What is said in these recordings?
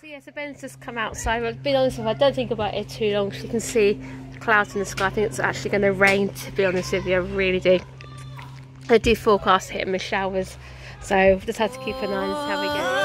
So yeah, so Ben's just come outside. But to be honest with you, I don't think about it too long. So you can see the clouds in the sky. I think it's actually going to rain, to be honest with you. I really do. I do forecast hit and miss showers. So we've just had to keep an eye on how we go.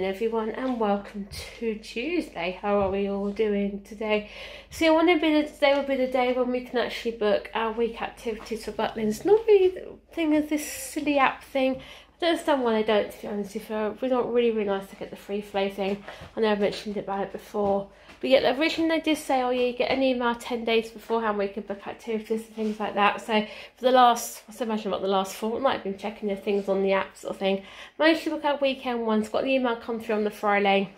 Everyone, and welcome to Tuesday. How are we all doing today? So today will be the day when we can actually book our week activities for Butlins. Not really the thing of this silly app thing. I don't understand why they don't, to be honest with you. It's not really nice to get the free flow thing. I know I've mentioned about it before. But yeah, originally they did say, oh yeah, you get an email 10 days beforehand where you can book activities and things like that. So for the last, I imagine about the last fortnight, I've been checking the things on the app sort of thing. Managed to book our weekend ones, got the email come through on the Friday,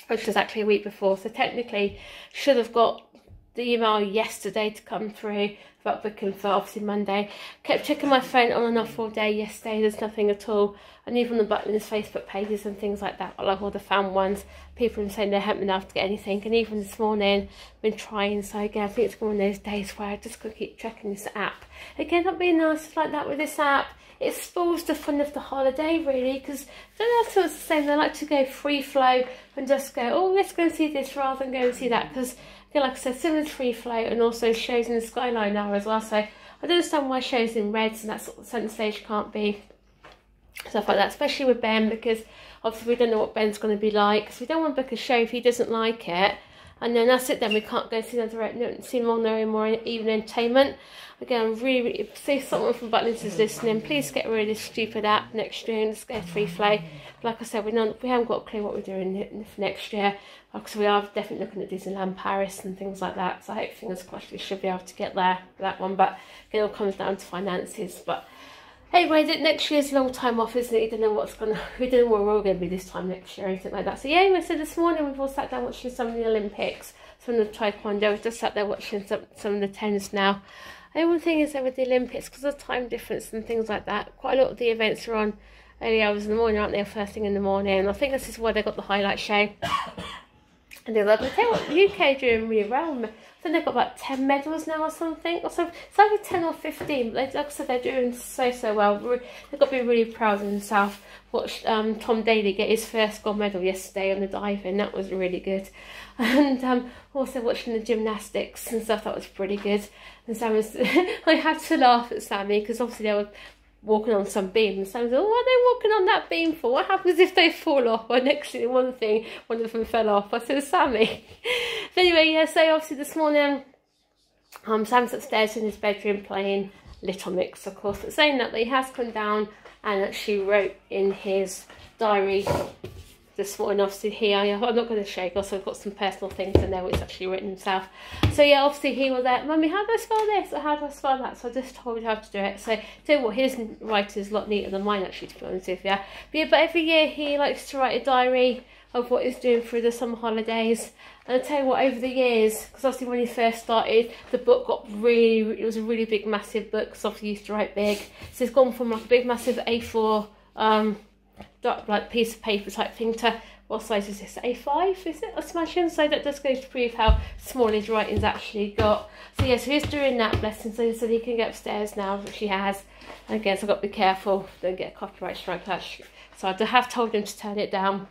which was actually a week before. So technically should have got the email yesterday to come through about booking for obviously Monday. Kept checking my phone on and off all day yesterday, there's nothing at all. And even the Butlins Facebook pages and things like that, like all the fan ones, people have been saying they haven't been able to get anything. And even this morning, I've been trying. So again, I think it's one of those days where I just got to keep checking this app. Again, not being nice like that with this app. It spoils the fun of the holiday, really, because I don't know if it's the same. They like to go free flow and just go, oh, let's go and see this rather than go and see that. Because, again, like I said, similar to free flow and also shows in the skyline now as well. So I don't understand why shows in reds and that sort of centre stage can't be stuff like that, especially with Ben, because obviously we don't know what Ben's going to be like. So we don't want to book a show if he doesn't like it. And then that's it, then we can't go see no more even entertainment. Again, really, say someone from Butlins is listening, please get rid of this stupid app next year and just go free flow. Like I said, we haven't got a clue what we're doing for next year. Because we are definitely looking at Disneyland Paris and things like that. So I hope, fingers crossed, we should be able to get there for that one. But it all comes down to finances. But anyway, next year's a long time off, isn't it? You don't know we don't know where we're all going to be this time next year or anything like that. So yeah, anyway, so this morning we've all sat down watching some of the Olympics, some of the Taekwondo. We've just sat there watching some of the tennis now. And one thing is that with the Olympics, because of time difference and things like that, quite a lot of the events are on early hours in the morning, aren't they? First thing in the morning. And I think this is why they got the highlight show. And they're like, I tell you what, the UK are doing really well. I think they've got about 10 medals now or something. Or so, it's either 10 or 15. But like I said, they're doing so well. They've got to be really proud of themselves. Watched Tom Daley get his first gold medal yesterday on the diving. That was really good. And also watching the gymnastics and stuff. That was pretty good. And Sam was, I had to laugh at Sammy because obviously they were walking on some beam, and Sam's like, oh, what are they walking on that beam for? What happens if they fall off? Or next to one of them fell off. I said, Sammy. But anyway, yeah, so obviously this morning, Sam's upstairs in his bedroom playing Little Mix, of course, but saying that he has come down and actually wrote in his diary this morning, obviously I'm not going to show you, also I've got some personal things in there which actually written himself. So yeah, obviously he was like, Mummy, how do I spell this or how do I spell that? So I just told him how to do it. So tell you what, his writing's a lot neater than mine actually, to be honest with you. But every year he likes to write a diary of what he's doing through the summer holidays. And I tell you what, over the years, because obviously when he first started, the book got it was a really big, massive book, because obviously he used to write big. So it's gone from like a big, massive A4 like piece of paper type thing to, what size is this, A5 is it, I imagine? So that just goes to prove how small his writing's actually got. So yeah, so he's doing that, bless him, so he can get upstairs now, which he has. And again, so I've got to be careful, don't get a copyright strike. So I have told him to turn it down,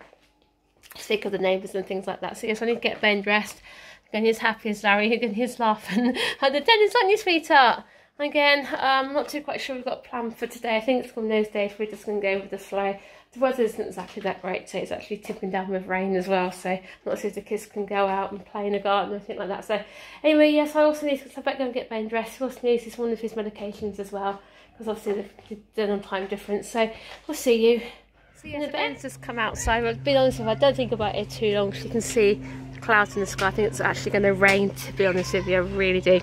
sick of the neighbours and things like that. So yes, I need to get Ben dressed. Again, he's happy as Larry, again he's laughing. And the Dennis on your sweetheart. Again, I'm not too quite sure we've got a plan for today. I think it's one of those days we're just going to go with the flow. The weather isn't exactly that great, so it's actually tipping down with rain as well. So I'm not sure if the kids can go out and play in the garden or anything like that. So anyway, yes, I also need to go back and get Ben dressed. He also needs one of his medications as well, because obviously they're on time difference. So we'll see you. So yeah, Ben's just come outside. But to be honest with you, I don't think about it too long. So you can see the clouds in the sky. I think it's actually going to rain, to be honest with you. I really do.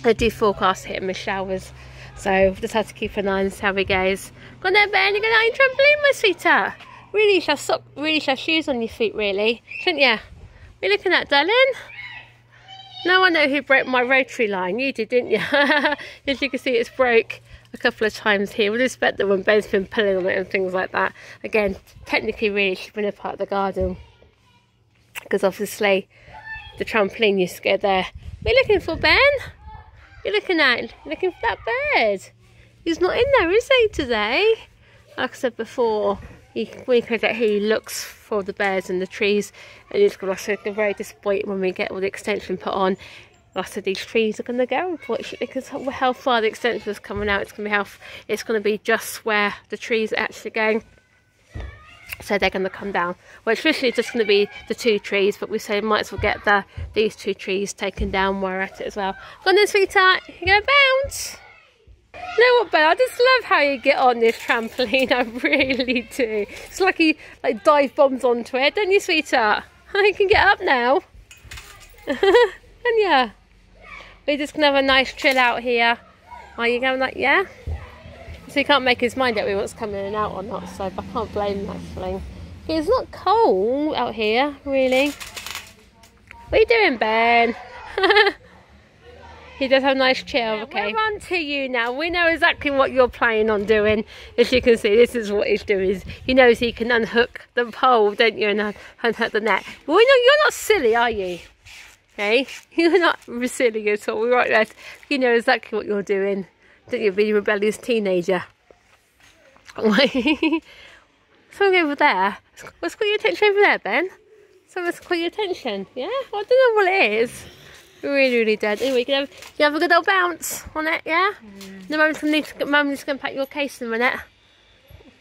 I do forecast hitting with showers, so just have to keep an eye on how it goes. Go on then, Ben, you're going out on your trampoline, my sweetheart. Really, you should have shoes on your feet, really, shouldn't you? What are you looking at, darling? Now I know who broke my rotary line. You did, didn't you? As you can see, it's broke a couple of times here. We'll expect that when Ben's been pulling on it and things like that. Again, technically, really, she's been a part of the garden, because obviously the trampoline used to go there. What are you looking for, Ben? You're looking at? You're looking for that bird. He's not in there, is he, today? Like I said before, when he comes out here, he looks for the birds and the trees, and he's also very disappointed when we get all the extension put on. Like I said, these trees are going to go, unfortunately, because how far the extension is coming out, it's going to be just where the trees are actually going. So they're going to come down. Well, it's literally just going to be the 2 trees, but we say might as well get these 2 trees taken down while we're at it as well. Go on then, sweetheart, you're going to bounce. You know what, Ben? I just love how you get on this trampoline. I really do. It's like you dive bombs onto it, don't you, sweetheart? You can get up now. And yeah, we're just gonna have a nice chill out here. Are you going like, yeah? So he can't make his mind up with what's coming in and out or not, so I can't blame him actually. It's not cold out here, really. What are you doing, Ben? He does have a nice chill, yeah, okay. We're on to you now. We know exactly what you're planning on doing. As you can see, this is what he's doing. He knows he can unhook the pole, don't you, and unhook the net. Well, we know you're not silly, are you? Okay, you're not silly at all. We're right there. You know exactly what you're doing. Don't you, be a rebellious teenager? Something over there. What's got your attention over there, Ben? Something's got your attention. Yeah? Well, I don't know what it is. Really, really dead. Anyway, you can have a good old bounce on it, yeah? The Mum's going to pack your case in a minute.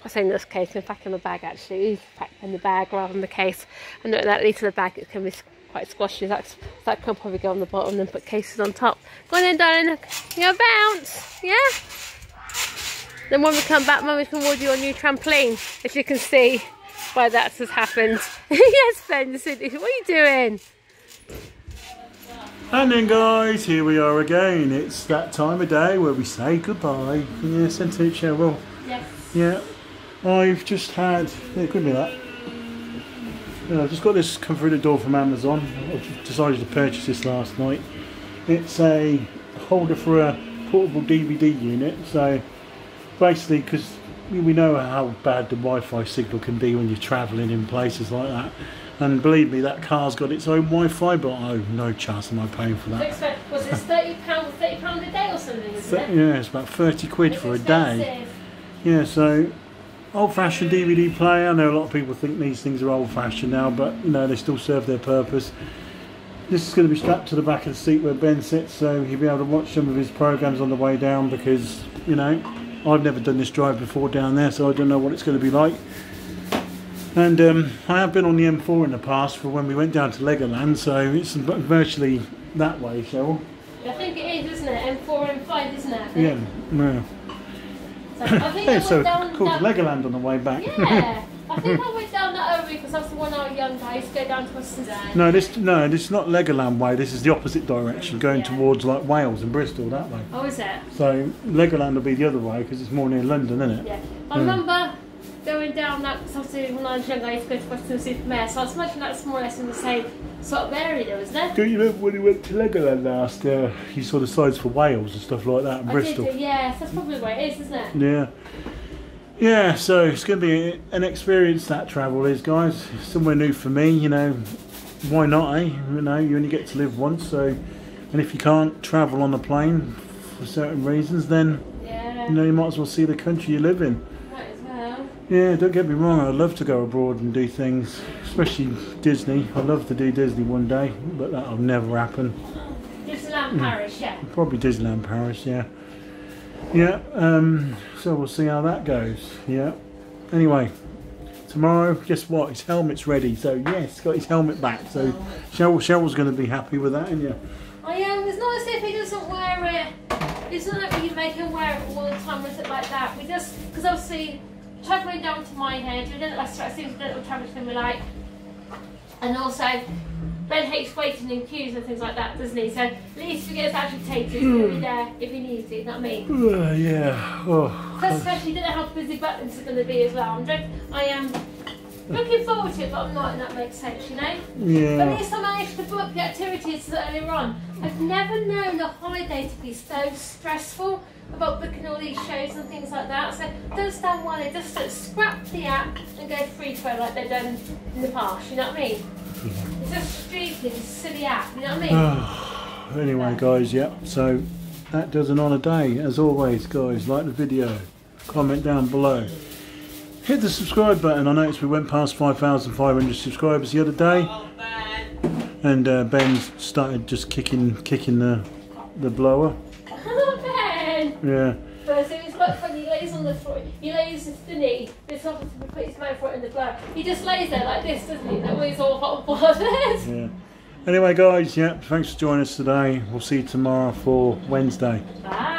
I say in this case, I'm packing the bag actually. He's packed in the bag rather than the case. I know that leads to the bag, it can be quite squashy. That can probably go on the bottom and then put cases on top. Go on then, darling. You gonna bounce, yeah? Then when we come back, Mummy can order you a new trampoline. As you can see, why that has happened. Yes, Ben, what are you doing? And then guys, here we are again. It's that time of day where we say goodbye. Yeah, sent it, Cheryl. Yes. Yeah. I've just had, yeah, give me that. Yeah, I've just got this come through the door from Amazon. I've decided to purchase this last night. It's a holder for a portable DVD unit. So basically, because we know how bad the Wi-Fi signal can be when you're travelling in places like that. And believe me, that car's got its own Wi-Fi, but oh, no chance am I paying for that. Was it £30 a day or something, isn't it? Yeah, it's about 30 quid for a day. Yeah, so old-fashioned DVD player. I know a lot of people think these things are old-fashioned now, but you know, they still serve their purpose. This is going to be strapped to the back of the seat where Ben sits, so he'll be able to watch some of his programs on the way down, because, you know, I've never done this drive before down there, so I don't know what it's going to be like. And I have been on the M4 in the past for when we went down to Legoland, so it's virtually that way, Cheryl. I think it is, isn't it? M4, M5, isn't it? Yeah, yeah. So I think yeah, so down called Legoland on the way back. Yeah, I think I went down that over because that's the one I was young. I used to go down to Western. No, this is not Legoland way. This is the opposite direction, going towards like Wales and Bristol that way. Oh, is it? So Legoland will be the other way because it's more near London, isn't it? Yeah. I remember going down that, because obviously when I was young I used to go to Western, so I was imagining that's more or less in the same sort of area there, isn't it? Do you remember when you went to Legoland last, you saw the signs for Wales and stuff like that in Bristol? Did, yeah, that's probably where it is, isn't it? Yeah. Yeah, so it's going to be an experience, that travel is, guys. Somewhere new for me, you know, why not, eh? You know, you only get to live once, so, and if you can't travel on a plane for certain reasons, then, you know, you might as well see the country you live in. Yeah, don't get me wrong, I'd love to go abroad and do things, especially Disney. I'd love to do Disney one day, but that'll never happen. Disneyland Paris, yeah. Probably Disneyland Paris, yeah. Yeah, so we'll see how that goes, yeah. Anyway, tomorrow, guess what, his helmet's ready, so yes, got his helmet back, so Cheryl's going to be happy with that, isn't you? I am, it's not as if he doesn't wear it, it's not like we make him wear it all the time or something like that, we just, because obviously, travelling down to my head, we didn't like seems a little travel to me like, and also Ben hates waiting in queues and things like that, doesn't he? So at least if he gets agitated, he'll be there if he needs to, you know what I mean? Yeah. Oh. Plus, especially, you don't know how busy Butlins are going to be as well. I am looking forward to it, but I'm not, and that makes sense, you know? Yeah. But at least I managed to book the activities earlier on. I've never known a holiday to be so stressful about booking all these shows and things like that. So I don't understand why they just don't scrap the app and go free for it like they've done in the past, you know what I mean? It's just stupid, it's a silly app, you know what I mean? Anyway, guys, yeah, so that does it on a day. As always, guys, like the video, comment down below. Hit the subscribe button. I noticed we went past 5,500 subscribers the other day. And Ben's started just kicking the blower. Ben! Yeah. But so it's quite funny, he lays on the floor, he lays his thingy, this off to put his mouth right in the blower. He just lays there like this, doesn't he? That way he's all hot and bothered. Yeah. Anyway, guys, yeah, thanks for joining us today. We'll see you tomorrow for Wednesday. Bye.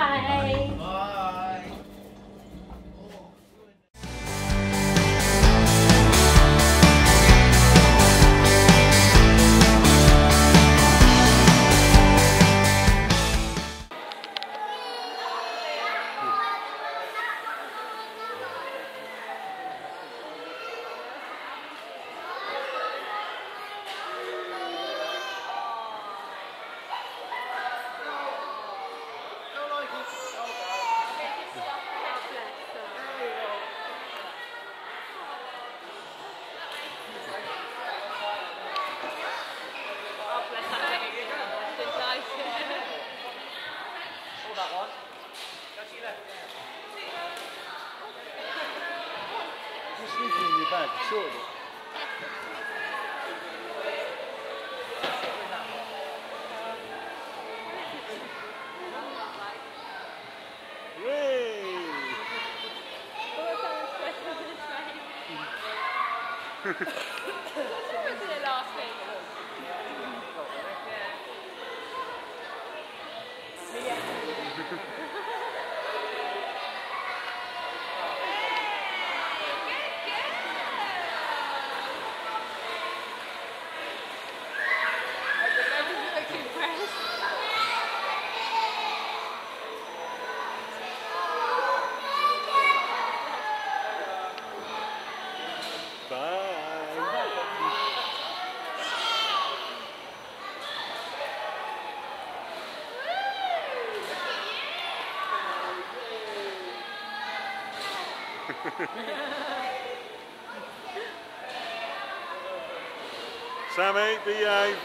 Sammy, behave.